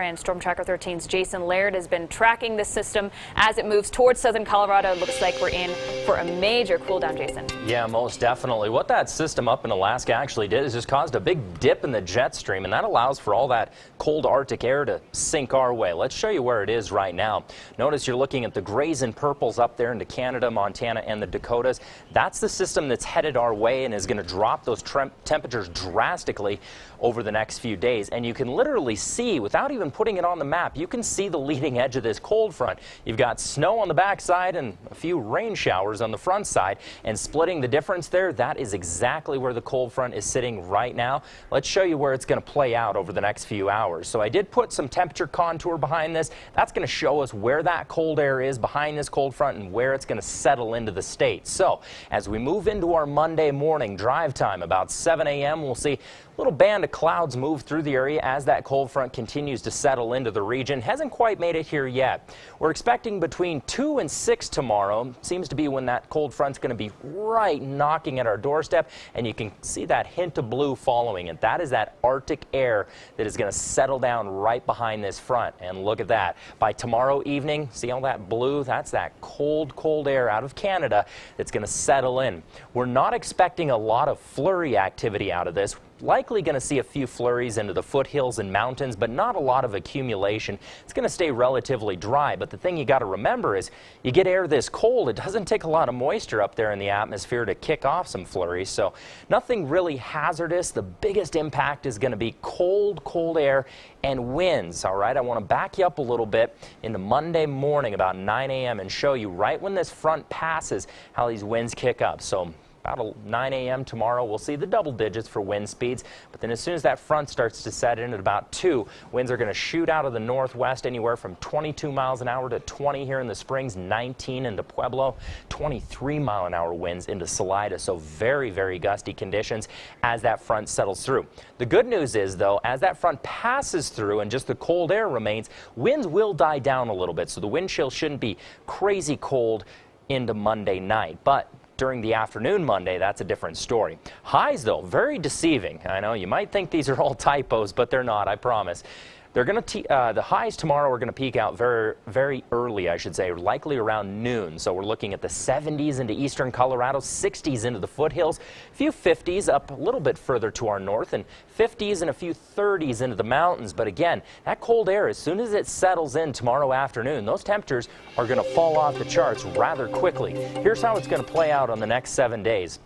there, and Storm Tracker 13's Jason Laird has been tracking this system as it moves towards southern Colorado. It looks like we're in for a major cool down, Jason. Yeah, most definitely. What that system up in Alaska actually did is just caused a big dip in the jet stream, and that allows for all that cold Arctic air to sink our way. Let's show you where it is right now. Notice you're looking at the grays and purples up there into Canada, Montana, and the Dakotas. That's the system that's headed our way and is going to drop those temperatures drastically over the next few days. And you can literally see, without even putting it on the map, you can see the leading edge of this cold front. You've got snow on the back side and a few rain showers on the front side, and splitting the difference there, that is exactly where the cold front is sitting right now. Let's show you where it's going to play out over the next few hours. So I did put some temperature contour behind this. That's going to show us where that cold air is behind this cold front and where it's going to settle into the state. So as we move into our Monday morning drive time, about 7 a.m., we'll see a little band of clouds move through the area as that cold front continues to settle into the region. Hasn't quite made it here yet. We're expecting between 2 and 6 tomorrow. Seems to be when that cold front's going to be right knocking at our doorstep, and you can see that hint of blue following it. That is that Arctic air that is going to settle down right behind this front. And look at that. By tomorrow evening, see all that blue? That's that cold, cold air out of Canada that's going to settle in. We're not expecting a lot of flurry activity out of this. Likely going to see a few flurries into the foothills and mountains, but not a lot of accumulation. It's going to stay relatively dry, but the thing you got to remember is you get air this cold, it doesn't take a lot of moisture up there in the atmosphere to kick off some flurries, so nothing really hazardous. The biggest impact is going to be cold, cold air and winds. All right, I want to back you up a little bit into Monday morning about 9 a.m. and show you right when this front passes how these winds kick up. So about 9 a.m. tomorrow, we'll see the double digits for wind speeds, but then as soon as that front starts to set in at about 2, winds are going to shoot out of the northwest anywhere from 22 miles an hour to 20 here in the Springs, 19 into Pueblo, 23-mile-an-hour winds into Salida. So very, very gusty conditions as that front settles through. The good news is, though, as that front passes through and just the cold air remains, winds will die down a little bit, so the wind chill shouldn't be crazy cold into Monday night. But during the afternoon Monday, that's a different story. Highs, though, very deceiving. I know you might think these are all typos, but they're not, I promise. They're going to the highs tomorrow are going to peak out very, very early, I should say, likely around noon. So we're looking at the 70s into eastern Colorado, 60s into the foothills, a few 50s up a little bit further to our north, and 50s and a few 30s into the mountains. But again, that cold air, as soon as it settles in tomorrow afternoon, those temperatures are going to fall off the charts rather quickly. Here's how it's going to play out on the next 7 days.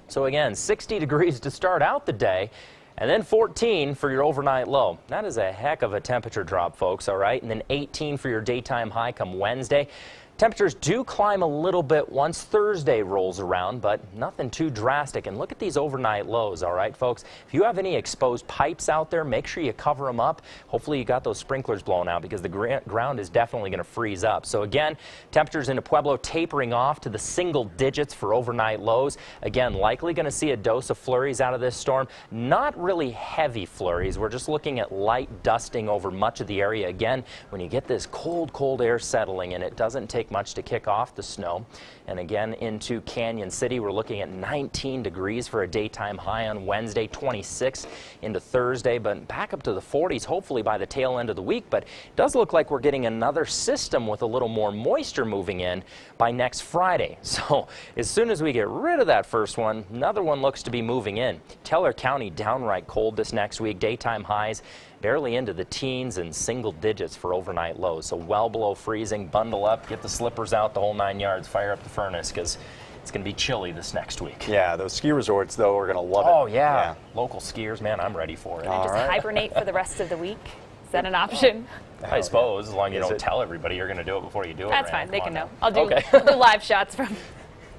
So again, 60 degrees to start out the day, and then 14 for your overnight low. That is a heck of a temperature drop, folks, all right? And then 18 for your daytime high come Wednesday. Temperatures do climb a little bit once Thursday rolls around, but nothing too drastic. And look at these overnight lows, all right, folks? If you have any exposed pipes out there, make sure you cover them up. Hopefully you got those sprinklers blown out, because the ground is definitely going to freeze up. So again, temperatures into Pueblo tapering off to the single digits for overnight lows. Again, likely going to see a dose of flurries out of this storm. Not really heavy flurries. We're just looking at light dusting over much of the area. Again, when you get this cold, cold air settling in, it doesn't take much to kick off the snow. And again, into Canyon City, we're looking at 19 degrees for a daytime high on Wednesday, 26 into Thursday, but back up to the 40s hopefully by the tail end of the week. But it does look like we're getting another system with a little more moisture moving in by next Friday. So as soon as we get rid of that first one, another one looks to be moving in. Teller County downright cold this next week. Daytime highs barely into the teens and single digits for overnight lows. So well below freezing. Bundle up, get the slippers out, the whole 9 yards, fire up the furnace, because it's going to be chilly this next week. Yeah, those ski resorts, though, are going to love it. Oh, yeah. Local skiers, man, I'm ready for it. And just hibernate for the rest of the week? Is that an option? I suppose, as long as you don't tell everybody you're going to do it before you do it. That's fine. They can know. I'll do live shots from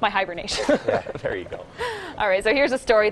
my hibernation. Yeah, there you go. All right, so here's a story.